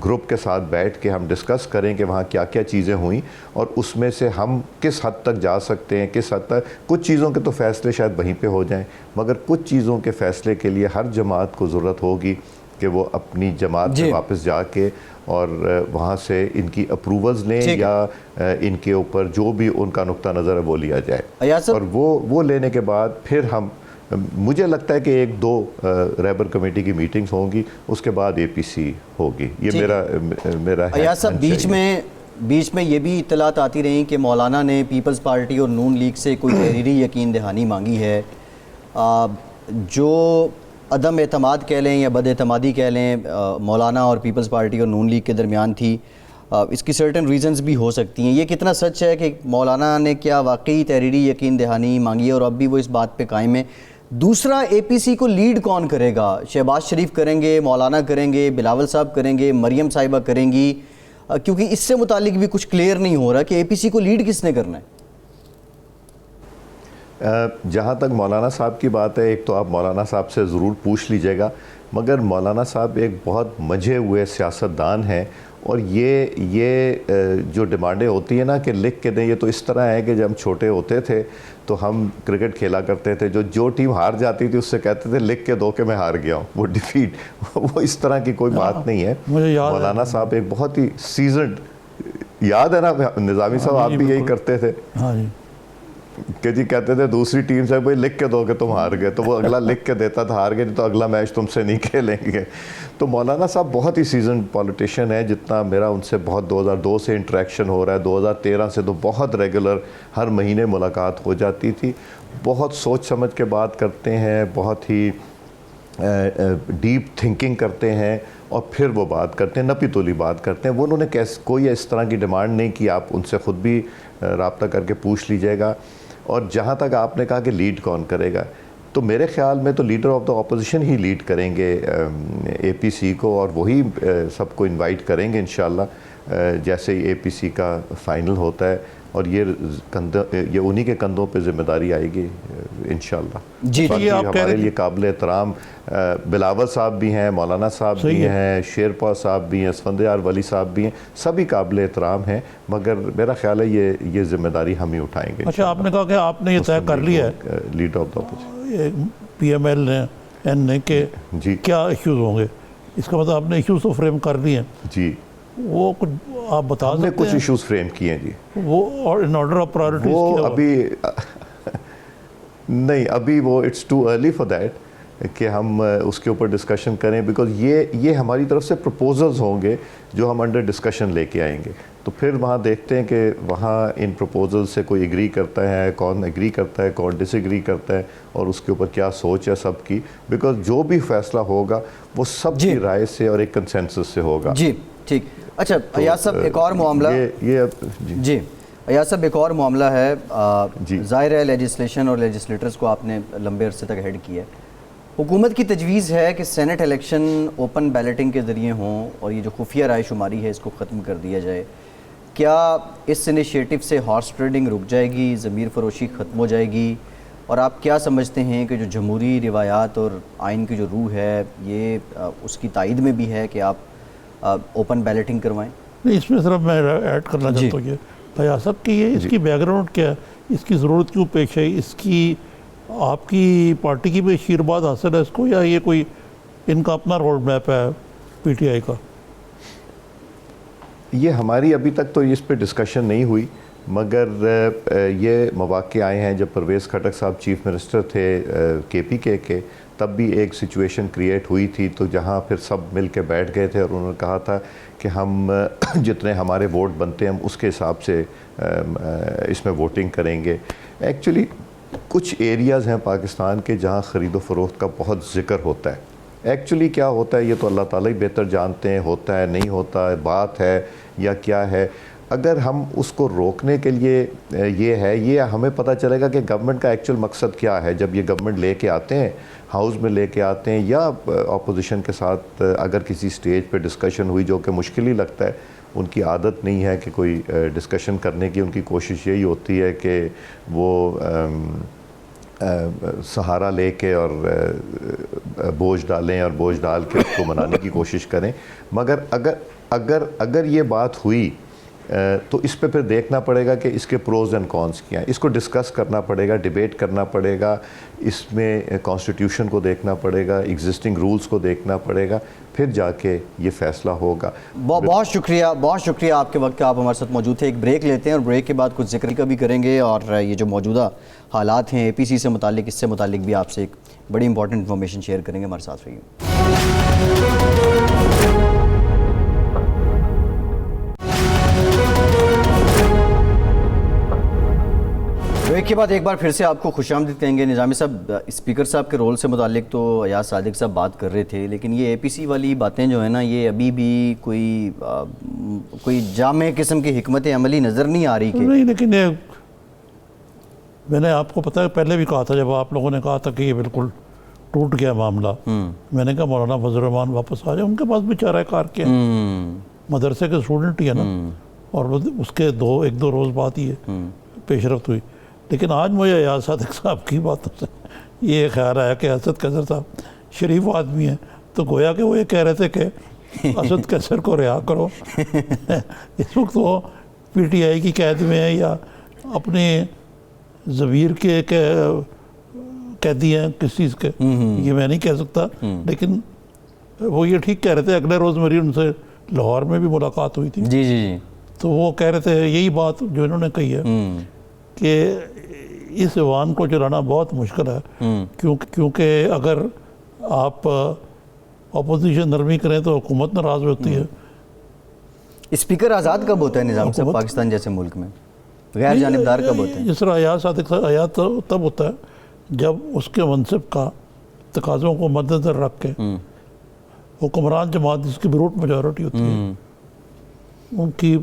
گروپ کے ساتھ بیٹھ کے ہم ڈسکس کریں کہ وہاں کیا کیا چیزیں ہوئیں، اور اس میں سے ہم کس حد تک جا سکتے ہیں، کس حد تک. کچھ چیزوں کے تو فیصلے شاید وہیں پہ ہو جائیں، مگر کچھ چیزوں کے فیصلے کے لیے ہر جماعت کو ضرورت ہوگی کہ وہ اپنی جماعت میں واپس جا کے اور وہاں سے ان کی اپروولز لیں، یا ان کے اوپر جو بھی ان کا نقطہ نظر ہے وہ لیا جائے. اور وہ لینے کے بعد پھر ہم، مجھے لگتا ہے کہ 1-2 رہبر کمیٹی کی میٹنگز ہوں گی، اس کے بعد اے پی سی ہوگی. یہ میرا ایاز صاحب، بیچ میں یہ بھی اطلاعات آتی رہیں کہ مولانا نے پیپلز پارٹی اور نون لیگ سے کوئی تحریری یقین دہانی مانگی ہے، جو عدم اعتماد کہہ لیں یا بد اعتمادی کہہ لیں مولانا اور پیپلز پارٹی اور نون لیگ کے درمیان تھی. اس کی سرٹن ریزنز بھی ہو سکتی ہیں. یہ کتنا سچ ہے کہ مولانا نے کیا واقعی تحریری یقین دہانی مانگی ہے اور اب بھی وہ اس بات پہ قائم ہے؟ دوسرا، اے پی سی کو لیڈ کون کرے گا؟ شہباز شریف کریں گے، مولانا کریں گے، بلاول صاحب کریں گے، مریم صاحبہ کریں گی؟ کیونکہ اس سے متعلق بھی کچھ کلیئر نہیں ہو رہا کہ اے پی سی کو لیڈ کس نے کرنا ہے. جہاں تک مولانا صاحب کی بات ہے، ایک تو آپ مولانا صاحب سے ضرور پوچھ لیجئے گا، مگر مولانا صاحب ایک بہت منجھے ہوئے سیاستدان ہیں، اور یہ جو ڈیمانڈیں ہوتی ہیں نا کہ لکھ کے دیں، یہ تو اس طرح ہے کہ جب ہم چھوٹے ہوتے تھے تو ہم کرکٹ کھیلا کرتے تھے, جو ٹیم ہار جاتی تھی اس سے کہتے تھے لکھ کے دو کہ میں ہار گیا ہوں, وہ ڈیفیٹ, وہ اس طرح کی کوئی بات نہیں ہے. مولانا صاحب ایک بہت ہی سیزنڈ, یاد ہے نا نظامی صاحب آپ بھی یہی کرتے تھے کہ جی کہتے تھے دوسری ٹیم سے بھائی لکھ کے دو کہ تم ہار گئے, تو وہ اگلا لکھ کے دیتا تھا ہار گئے تو اگلا میچ تم سے نہیں کھیلیں گے. تو مولانا صاحب بہت ہی سیزنڈ پولیٹیشین ہے, جتنا میرا ان سے بہت 2002 سے انٹریکشن ہو رہا ہے, 2013 سے تو بہت ریگولر ہر مہینے ملاقات ہو جاتی تھی. بہت سوچ سمجھ کے بات کرتے ہیں, بہت ہی ڈیپ تھنکنگ کرتے ہیں, اور پھر وہ بات کرتے ہیں, نپی تولی بات کرتے ہیں. وہ انہوں نے کوئی اس طرح کی ڈیمانڈ نہیں کی, آپ ان سے خود بھی رابطہ کر کے پوچھ لیجئے گا. اور جہاں تک آپ نے کہا کہ لیڈ کون کرے گا, تو میرے خیال میں تو leader of the opposition he lead کریں گے اے پی سی کو, اور وہی سب کو انوائٹ کریں گے انشاءاللہ جیسے ہی اے پی سی کا فائنل ہوتا ہے, اور یہ انہی کے کندھوں پہ ذمہ داری آئے گی انشاءاللہ. جی ہمارے لیے قابل احترام بلاول صاحب بھی ہیں, مولانا صاحب بھی ہیں, شیرپا صاحب بھی ہیں, اسفندیار ولی صاحب بھی ہیں, سبھی قابل احترام ہیں, مگر میرا خیال ہے یہ ذمہ داری ہم ہی اٹھائیں گے. اچھا, آپ نے کہا کہ آپ نے یہ طے کر لیا ہے leader of the opposition P M L نے این نے کہ کیا ایشوز ہوں گے, اس کا مطلب آپ نے ایشوز تو فریم کر لیے ہیں. جی, وہ کچھ آپ بتا سکتے ہیں؟ کچھ ایشوز فریم کیے ہیں جی, وہ ان آرڈر آف پرائورٹیز وہ ابھی نہیں, ابھی وہ it's too early for that کہ ہم اس کے اوپر ڈسکشن کریں, بیکاز یہ ہماری طرف سے پروپوزلز ہوں گے جو ہم انڈر ڈسکشن لے کے آئیں گے. تو پھر وہاں دیکھتے ہیں کہ وہاں ان پروپوزل سے کوئی ایگری کرتا ہے, کون ایگری کرتا ہے, کون ڈس ایگری کرتا ہے, اور اس کے اوپر کیا سوچ ہے سب کی, بیکاز جو بھی فیصلہ ہوگا وہ سب کی رائے سے اور ایک کنسنسس سے ہوگا. جی ٹھیک. اچھا ایاز صاحب, ایک اور معاملہ جی ایاز صاحب, ایک اور معاملہ ہے. ظاہر ہے لیجسلیشن اور لیجسلیٹرز کو آپ نے لمبے عرصے تک ہیڈ کیا ہے. حکومت کی تجویز ہے کہ سینٹ الیکشن اوپن بیلٹنگ کے ذریعے ہوں, اور یہ جو خفیہ رائے شماری ہے اس کو ختم کر دیا جائے. کیا اس انیشیٹو سے ہارس ٹریڈنگ رک جائے گی, ضمیر فروشی ختم ہو جائے گی, اور آپ کیا سمجھتے ہیں کہ جو جمہوری روایات اور آئین کی جو روح ہے یہ اس کی تائید میں بھی ہے کہ آپ اوپن بیلٹنگ کروائیں؟ نہیں, اس میں صرف میں ایڈ کرنا چاہتا ہوں کہ ریاست کی یہ اس کی بیک گراؤنڈ کیا ہے, اس کی ضرورت کیوں پیش ہے, اس کی آپ کی پارٹی کی بھی آشیرواد حاصل ہے اس کو, یا یہ کوئی ان کا اپنا روڈ میپ ہے پی ٹی آئی کا؟ یہ ہماری ابھی تک تو اس پہ ڈسکشن نہیں ہوئی, مگر یہ مواقع آئے ہیں جب پرویز خٹک صاحب چیف منسٹر تھے کے پی کے, تب بھی ایک سچویشن کریٹ ہوئی تھی, تو جہاں پھر سب مل کے بیٹھ گئے تھے اور انہوں نے کہا تھا کہ ہم جتنے ہمارے ووٹ بنتے ہیں ہم اس کے حساب سے اس میں ووٹنگ کریں گے. ایکچولی کچھ ایریاز ہیں پاکستان کے جہاں خرید و فروخت کا بہت ذکر ہوتا ہے. ایکچولی کیا ہوتا ہے یہ تو اللہ تعالیٰ ہی بہتر جانتے ہیں, ہوتا ہے نہیں ہوتا ہے, بات ہے یا کیا ہے. اگر ہم اس کو روکنے کے لیے یہ ہمیں پتہ چلے گا کہ گورنمنٹ کا ایکچوئل مقصد کیا ہے. جب یہ گورنمنٹ لے کے آتے ہیں, ہاؤس میں لے کے آتے ہیں, یا اپوزیشن کے ساتھ اگر کسی سٹیج پہ ڈسکشن ہوئی, جو کہ مشکل ہی لگتا ہے, ان کی عادت نہیں ہے کہ کوئی ڈسکشن کرنے کی, ان کی کوشش یہی ہوتی ہے کہ وہ سہارا لے کے اور بوجھ ڈالیں اور بوجھ ڈال کے اس کو منانے کی کوشش کریں. مگر اگر یہ بات ہوئی تو اس پہ پھر دیکھنا پڑے گا کہ اس کے پروز اینڈ کونس کیا ہیں, اس کو ڈسکس کرنا پڑے گا, ڈیبیٹ کرنا پڑے گا, اس میں کانسٹیٹیوشن کو دیکھنا پڑے گا, ایگزسٹنگ رولز کو دیکھنا پڑے گا, پھر جا کے یہ فیصلہ ہوگا. بہت شکریہ آپ کے وقت کا, آپ ہمارے ساتھ موجود تھے. ایک بریک لیتے ہیں اور بریک کے بعد کچھ ذکر کا بھی کریں گے, اور یہ جو موجودہ حالات ہیں اے پی سی سے متعلق, اس سے متعلق بھی آپ سے ایک بڑی امپورٹنٹ انفارمیشن شیئر کریں گے. ہمارے ساتھ رہیے. بریک کے بعد ایک بار پھر سے آپ کو خوش آمدید کہیں گے. نظامی صاحب, اسپیکر صاحب کے رول سے متعلق تو ایاز صادق صاحب بات کر رہے تھے, لیکن یہ اے پی سی والی باتیں جو ہیں نا, یہ ابھی بھی کوئی جامع قسم کی حکمت عملی نظر نہیں آ رہی. نہیں, لیکن میں نے آپ کو پتہ ہے پہلے بھی کہا تھا, جب آپ لوگوں نے کہا تھا کہ یہ بالکل ٹوٹ گیا معاملہ, میں نے کہا مولانا فضل الرحمان واپس آ جائے, ان کے پاس بھی چارہ کار کیا, مدرسے کے اسٹوڈنٹ ہی ہے نا, اور اس کے ایک دو روز بعد ہی پیش رفت ہوئی. لیکن آج مجھے ایاز صادق صاحب کی باتوں سے یہ خیال آیا کہ اسد قیصر صاحب شریف آدمی ہیں, تو گویا کہ وہ یہ کہہ رہے تھے کہ اسد قیصر کو رہا کرو. اس وقت وہ پی ٹی آئی کی قید میں ہے, یا اپنے ضمیر کے قیدی ہیں کس چیز کے، یہ میں نہیں کہہ سکتا، لیکن وہ یہ ٹھیک کہہ رہے تھے. اگلے روز میری ان سے لاہور میں بھی ملاقات ہوئی تھی. جی جی جی. تو وہ کہہ رہے تھے یہی بات جو انہوں نے کہی ہے کہ اس ایوان کو چلانا بہت مشکل ہے، کیونکہ اگر آپ اپوزیشن نرمی کریں تو حکومت ناراض ہوتی ہے. اسپیکر آزاد کب ہوتا ہے نظام صاحب پاکستان جیسے ملک میں؟ غیر جانبدار کب ہوتے ہیں؟ جس طرح ایاز صادق صاحب ایاز تب ہوتا ہے جب اس کے منصب کا تقاضوں کو مد نظر رکھ کے حکمران جماعت جس کی بروٹ میجورٹی ہوتی ہے ان کی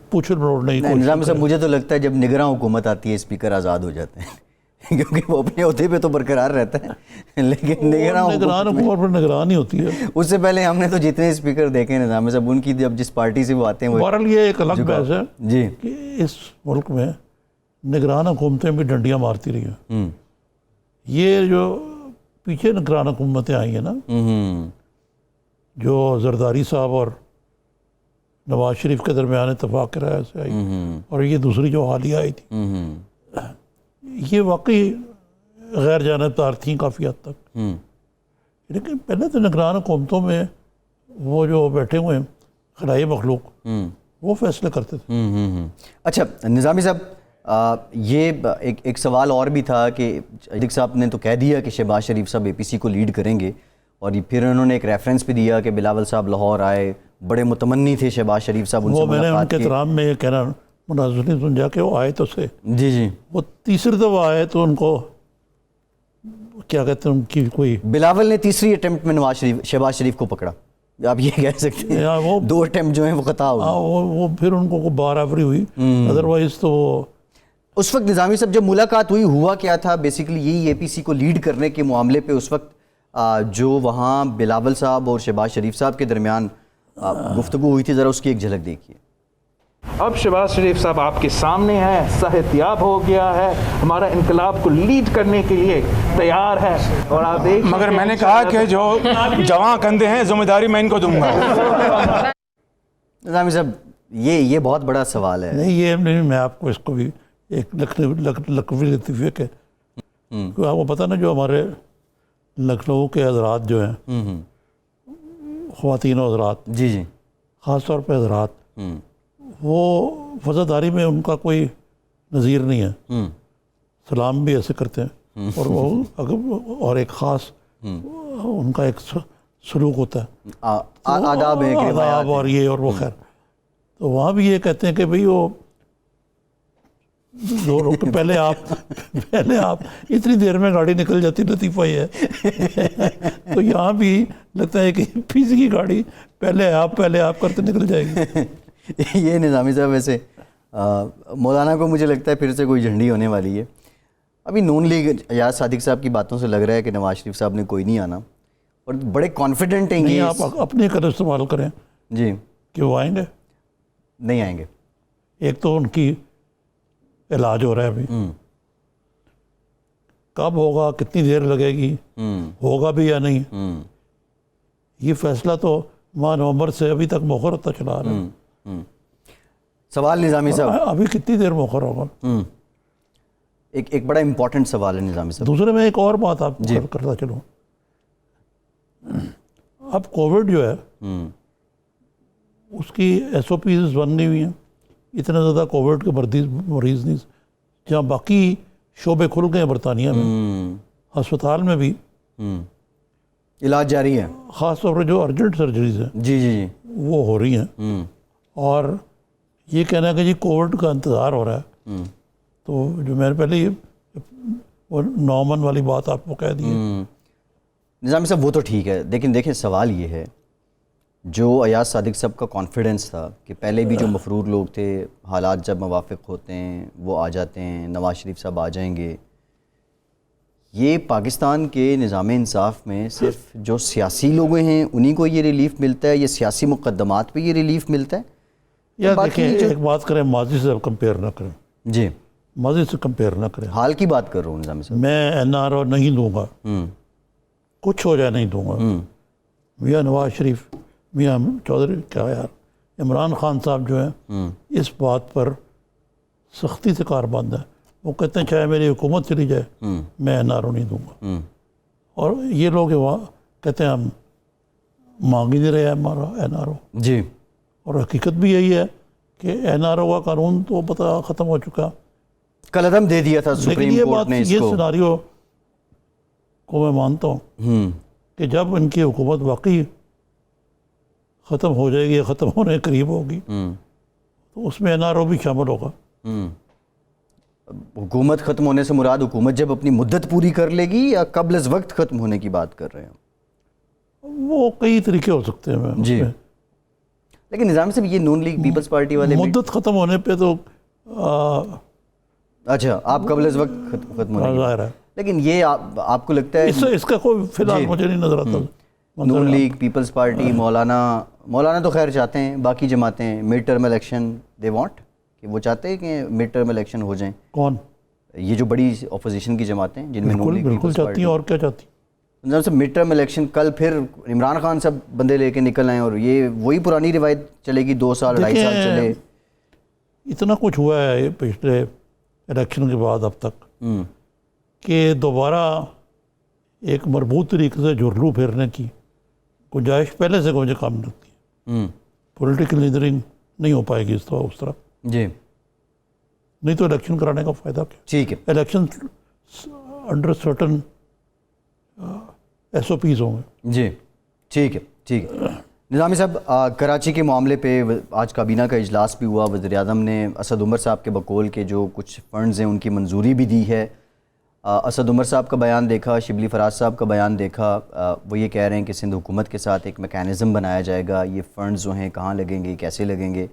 پوچھ بروڑنے کی کوشش نظام صاحب مجھے تو لگتا ہے جب نگراں حکومت آتی ہے اسپیکر آزاد ہو جاتے ہیں کیونکہ وہ اپنے عہدے پہ تو برقرار رہتا ہے، لیکن نگران حکومت پر نگران ہی ہوتی ہے. اس سے پہلے ہم نے تو جتنے اسپیکر دیکھے ہیں نظام صاحب ان کی جب جس پارٹی سے وہ آتے ہیں وہ بہرحال یہ ایک الگ بحث ہے جی کہ اس ملک میں نگران حکومتیں بھی ڈنڈیاں مارتی رہی ہیں. یہ جو پیچھے نگران حکومتیں آئی ہیں نا، جو زرداری صاحب اور نواز شریف کے درمیان اتفاق کے رائے سے آئی، اور یہ دوسری جو حالیہ آئی تھی، یہ واقعی غیر جانبدار تھیں کافی حد تک. لیکن پہلے تو نگران حکومتوں میں وہ جو بیٹھے ہوئے ہیں خلائی مخلوق وہ فیصلے کرتے تھے. اچھا نظامی صاحب یہ ایک سوال اور بھی تھا کہ صادق صاحب نے تو کہہ دیا کہ شہباز شریف صاحب اے پی سی کو لیڈ کریں گے، اور پھر انہوں نے ایک ریفرنس بھی دیا کہ بلاول صاحب لاہور آئے، بڑے متمنی تھے شہباز شریف صاحب ان سے وہ میں نے ان ملاقات کے احترام میں یہ کہنا مناظرین سمجھا کہ وہ آئے تو سے جی جی وہ تیسری دفعہ آئے تو ان کو کیا کہتے ہیں ان کی کوئی بلاول نے تیسری اٹیمپٹ میں شہباز شریف کو پکڑا، آپ یہ کہہ سکتے ہیں وہ دو اٹیمپٹ جو ہیں وہ خطا ہوئے. وہ پھر ان کو بارآوری ہوئی، ادروائز تو وہ اس وقت نظامی صاحب جب ملاقات ہوئی ہوا کیا تھا؟ بیسیکلی یہی اے پی سی کو لیڈ کرنے کے معاملے پہ اس وقت جو وہاں بلاول صاحب اور شہباز شریف صاحب کے درمیان گفتگو ہوئی تھی، ذرا اس کی ایک جھلک دیکھیے. اب شہباز شریف صاحب آپ کے سامنے ہیں، صحتیاب ہو گیا ہے، ہمارا انقلاب کو لیڈ کرنے کے لیے تیار ہے، اور آپ دیکھ مگر میں نے کہا کہ جو جوان کندھے ہیں ذمہ داری میں ان کو دوں گا. نظامی صاحب یہ بہت بڑا سوال ہے. نہیں، یہ نہیں، میں آپ کو اس کو بھی ایک لقبی لطیفے کے آپ کو پتہ نا جو ہمارے لکھنؤ کے حضرات جو ہیں خواتین و حضرات، جی جی خاص طور پہ حضرات، وہ وفاداری میں ان کا کوئی نظیر نہیں ہے. سلام بھی ایسے کرتے ہیں، اور وہ اور ایک خاص ان کا ایک سلوک ہوتا ہے، آداب ہیں، آداب اور یہ اور وہ. خیر تو وہاں بھی یہ کہتے ہیں کہ بھئی وہ پہلے آپ اتنی دیر میں گاڑی نکل جاتی، لطیفہ یہ ہے. تو یہاں بھی لگتا ہے کہ پیچھے کی گاڑی پہلے آپ کرتے نکل جائے گی. یہ نظامی صاحب ویسے مولانا کو مجھے لگتا ہے پھر سے کوئی جھنڈی ہونے والی ہے. ابھی نون لیگ ایاز صادق صاحب کی باتوں سے لگ رہا ہے کہ نواز شریف صاحب نے کوئی نہیں آنا، اور بڑے کانفیڈنٹ ہیں نہیں، آپ اپنے قدر استعمال کریں جی کہ وہ آئیں گے. نہیں آئیں گے. ایک تو ان کی علاج ہو رہا ہے ابھی، کب ہوگا، کتنی دیر لگے گی، ہوگا بھی یا نہیں، یہ فیصلہ تو ماہ نومبر سے ابھی تک مؤخر ہوتا چلا رہا ہے. سوال نظامی صاحب ابھی کتنی دیر مؤخر ہوگا. ایک بڑا امپورٹنٹ سوال ہے نظامی صاحب. دوسرے میں ایک اور بات آپ کرتا چلوں. اب کووڈ جو ہے اس کی ایس او پیز بننی ہوئی ہیں، اتنے زیادہ کووڈ کے مریض نہیں، جہاں باقی شعبے کھل گئے ہیں برطانیہ میں، ہسپتال میں بھی علاج جاری ہے، خاص طور پر جو ارجنٹ سرجریز ہیں جی جی جی وہ ہو رہی ہیں. اور یہ کہنا ہے کہ جی کووڈ کا انتظار ہو رہا ہے، تو جو میں نے پہلے وہ نارمن والی بات آپ کو کہہ دی ہے. نظامی صاحب وہ تو ٹھیک ہے، لیکن دیکھیں سوال یہ ہے، جو ایاز صادق صاحب کا کانفیڈنس تھا کہ پہلے بھی جو مفرور لوگ تھے، حالات جب موافق ہوتے ہیں وہ آ جاتے ہیں، نواز شریف صاحب آ جائیں گے، یہ پاکستان کے نظام انصاف میں صرف جو سیاسی لوگ ہیں انہی کو یہ ریلیف ملتا ہے، یہ سیاسی مقدمات پہ یہ ریلیف ملتا ہے؟ یا دیکھیں ایک بات کریں، ماضی سے کمپیئر نہ کریں. جی ماضی سے کمپیئر نہ کریں. حال کی بات کر رہا ہوں نظامی صاحب. میں این آر او نہیں دوں گا، کچھ ہو جائے نہیں دوں گا. میاں نواز شریف، میاں چودھری، کیا یار عمران خان صاحب جو ہیں اس بات پر سختی سے کار بند ہے. وہ کہتے ہیں چاہے میری حکومت چلی جائے میں NRO نہیں دوں گا. اور یہ لوگ وہاں کہتے ہیں ہم مانگ ہی نہیں رہے ہمارا NRO. جی. اور حقیقت بھی یہی ہے کہ NRO کا قانون تو پتہ ختم ہو چکا. کل عدم دے دیا تھا لیکن سپریم یہ کورٹ بات نے اس یہ کو. سیناریو کو میں مانتا ہوں کہ جب ان کی حکومت واقعی ختم ہو جائے گی یا ختم ہونے کے قریب ہوگی تو اس میں NRO بھی شامل ہوگا. حکومت ختم ہونے سے مراد حکومت جب اپنی مدت پوری کر لے گی یا قبل از وقت ختم ہونے کی بات کر رہے ہیں؟ وہ کئی طریقے ہو سکتے ہیں اس جی. میں. لیکن نظام صاحب یہ نون لیگ پیپلز پارٹی والے مدت ختم ہونے پہ تو اچھا آپ قبل از وقت ختم ہونے کی. ظاہر ہے. لیکن یہ آپ کو لگتا ہے اس کا کوئی فی الحال مجھے نہیں نظر آتا. نون لیگ پیپلز پارٹی مولانا تو خیر چاہتے ہیں, باقی جماعتیں mid term election they want, کہ وہ چاہتے ہیں کہ مڈ ٹرم الیکشن ہو جائیں؟ کون؟ یہ جو بڑی اپوزیشن کی جماعتیں جن میں نون لیگ بالکل چاہتی ہیں. اور کیا چاہتی ہیں؟ نظام صاحب مڈ ٹرم الیکشن کل پھر عمران خان صاحب بندے لے کے نکل آئیں اور یہ وہی پرانی روایت چلے گی 2 سال 2.5 سال چلے. اتنا کچھ ہوا ہے پچھلے الیکشن کے بعد اب تک کہ دوبارہ ایک مربوط طریقے سے جھرلو پھیرنے کی گنجائش پہلے سے مجھے کام لگتی ہے. پولیٹیکل لیڈرنگ نہیں ہو پائے گی اس طرح. جی. نہیں تو الیکشن کرانے کا فائدہ کیا؟ ٹھیک ہے. الیکشن انڈر سرٹن SOPs ہوں گے. جی ٹھیک ہے. نظامی صاحب کراچی کے معاملے پہ آج کابینہ کا اجلاس بھی ہوا. وزیر اعظم نے اسد عمر صاحب کے بقول کے جو کچھ فنڈز ہیں ان کی منظوری بھی دی ہے. اسد عمر صاحب کا بیان دیکھا, شبلی فراز صاحب کا بیان دیکھا. وہ یہ کہہ رہے ہیں کہ سندھ حکومت کے ساتھ ایک میکینزم بنایا جائے گا, یہ فنڈز جو ہیں کہاں لگیں گے, کیسے لگیں گے.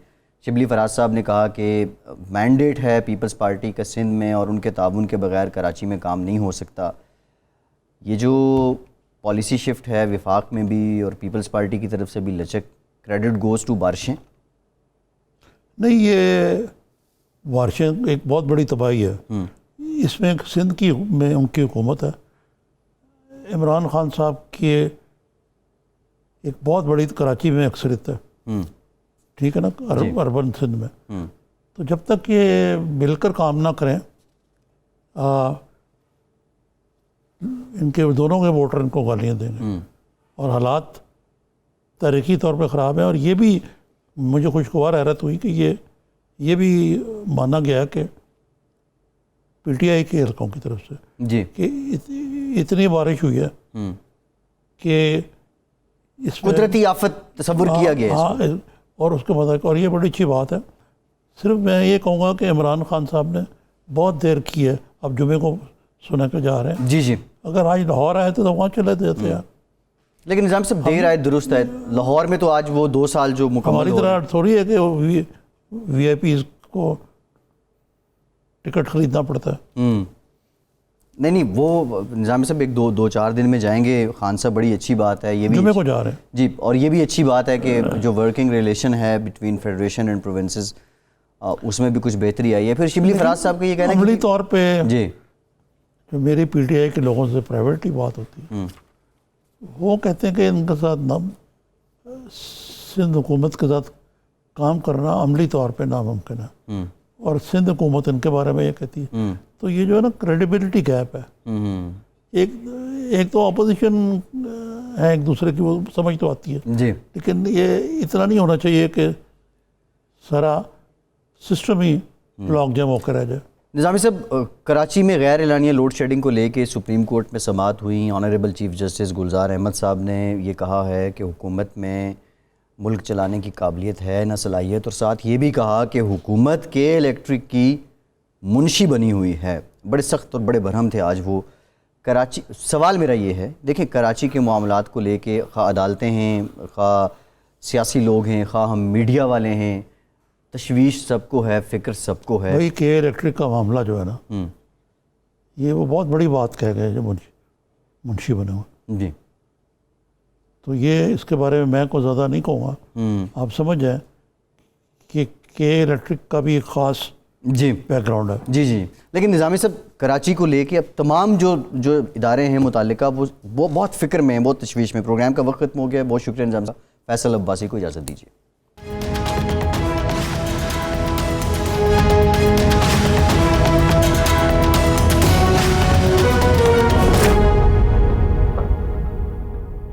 شبلی فراز صاحب نے کہا کہ مینڈیٹ ہے پیپلز پارٹی کا سندھ میں اور ان کے تعاون کے بغیر کراچی میں کام نہیں ہو سکتا. یہ جو پالیسی شفٹ ہے وفاق میں بھی اور پیپلز پارٹی کی طرف سے بھی لچک, کریڈٹ گوز ٹو بارشیں. نہیں, یہ بارشیں ایک بہت بڑی تباہی ہے. اس میں سندھ کی میں ان کی حکومت ہے. عمران خان صاحب کی ایک بہت بڑی کراچی میں اکثریت ہے, ٹھیک ہے نا, اربن سندھ میں. تو جب تک یہ مل کر کام نہ کریں, ان کے دونوں کے ووٹر ان کو گالیاں دیں گے اور حالات تاریخی طور پہ خراب ہیں. اور یہ بھی مجھے خوشگوار حیرت ہوئی کہ یہ بھی مانا گیا کہ PTI کے حلقوں کی طرف سے جی کہ اتنی بارش ہوئی ہے کہ اس میں قدرتی آفت تصور کیا گیا. ہاں, اور اس کے بعد اور یہ بڑی اچھی بات ہے. صرف میں یہ کہوں گا کہ عمران خان صاحب نے بہت دیر کی ہے. اب جمعے کو سنا کے جا رہے ہیں. جی. اگر آج لاہور آئے تو وہاں چلے جاتے ہیں. لیکن نظام صاحب دیر آئے درست ہے. لاہور میں تو آج وہ 2 سال جو مکمل ہماری طرح تھوڑی ہے کہ VIPs کو ٹکٹ خریدنا پڑتا ہے. نہیں وہ نظام صاحب ایک 2-4 دن میں جائیں گے. خان صاحب بڑی اچھی بات ہے. یہ بھی جمعے کو جا رہے ہیں. جی, اور یہ بھی اچھی بات ہے کہ جو ورکنگ ریلیشن ہے بٹوین فیڈریشن اینڈ پروونسز اس میں بھی کچھ بہتری آئی ہے. پھر شبلی فراز صاحب کا یہ کہنا ہے عملی طور پہ جی جو میری PTI کے لوگوں سے پرائیویٹلی بات ہوتی ہے, وہ کہتے ہیں کہ ان کے ساتھ سندھ حکومت کے ساتھ کام کرنا عملی طور پہ ناممکن ہے. اور سندھ حکومت ان کے بارے میں یہ کہتی ہے. تو یہ جو ہے نا کریڈیبلٹی گیپ ہے. ایک تو اپوزیشن ہے ایک دوسرے کی, وہ سمجھ تو آتی ہے جی, لیکن یہ اتنا نہیں ہونا چاہیے کہ سارا سسٹم ہی بلاک جم ہو کر رہ جائے. نظامی صاحب کراچی میں غیر اعلانیہ لوڈ شیڈنگ کو لے کے سپریم کورٹ میں سماعت ہوئی. Honourable chief justice Gulzar Ahmed صاحب نے یہ کہا ہے کہ حکومت میں ملک چلانے کی قابلیت ہے نہ صلاحیت, اور ساتھ یہ بھی کہا کہ حکومت کے الیکٹرک کی منشی بنی ہوئی ہے. بڑے سخت اور بڑے برہم تھے آج وہ. کراچی, سوال میرا یہ ہے, دیکھیں کراچی کے معاملات کو لے کے خواہ عدالتیں ہیں, خواہ سیاسی لوگ ہیں, خواہ ہم میڈیا والے ہیں, تشویش سب کو ہے, فکر سب کو ہے. بھائی کہ الیکٹرک کا معاملہ جو ہے نا, یہ وہ بہت بڑی بات کہہ گئے جو منشی بنے ہوئے. جی, تو یہ اس کے بارے میں کو زیادہ نہیں کہوں گا. آپ سمجھ جائیں کہ الیکٹرک کا بھی ایک خاص جی بیک گراؤنڈ ہے. جی. لیکن نظامی صاحب کراچی کو لے کے اب تمام جو ادارے ہیں متعلقہ وہ بہت فکر میں ہیں, بہت تشویش میں. پروگرام کا وقت ختم ہو گیا. بہت شکریہ نظام صاحب. فیصل عباسی کو اجازت دیجیے.